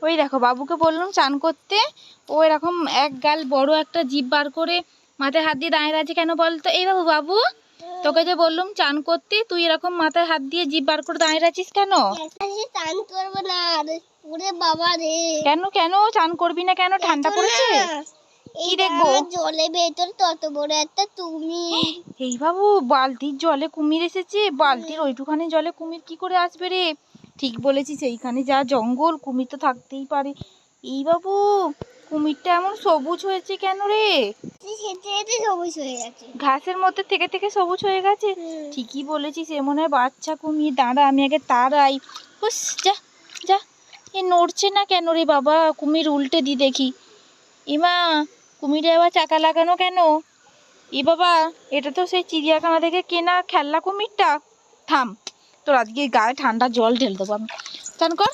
ওই দেখো বাবুকে বললাম চান করতে, ও এরকম এক গাল বড় একটা জিভ বার করে মাথায় হাত দিয়ে দাঁড়িয়ে আছে কেন বলতো? এই বাবু বাবু, তোকে যে বললাম চান করতে, তুই এরকম মাথায় হাত দিয়ে জিভ বার করে দাঁড়িয়ে আছিস কেন? চান করবো না। ওরে বাবা রে। কেন কেন চান করবি না কেন? ঠান্ডা পড়েছে? কি দেখবো? জলে ভেতর তত বড় একটা কুমির। এই বাবু, বালতির জলে কুমির এসেছে? বালতির ওইটুখানি জলে কুমির কি করে আসবে রে? ঠিক বলেছিস, এইখানে যা জঙ্গল, কুমির তো থাকতেই পারে। এই বাবু, কুমিরটা এমন সবুজ হয়েছে কেন রে? সবুজ হয়ে গেছে, ঘাসের মধ্যে থেকে থেকে সবুজ হয়ে গেছে। ঠিকই বলেছিস, এ মনে হয় বাচ্চা কুমির। দাঁড়া, আমি আগে তাড়াই। হুস, যা যা। এ নড়ছে না কেন রে বাবা? কুমির উল্টে দি দেখি। ইমা, কুমিরে আবার চাকা লাগানো কেন? এ বাবা, এটা তো সেই চিড়িয়াখানা থেকে কেনা খেলনা কুমিরটা। থাম, তোর আজকে গায়ে ঠান্ডা জল ঢেলে দেবো আমি। চান কর।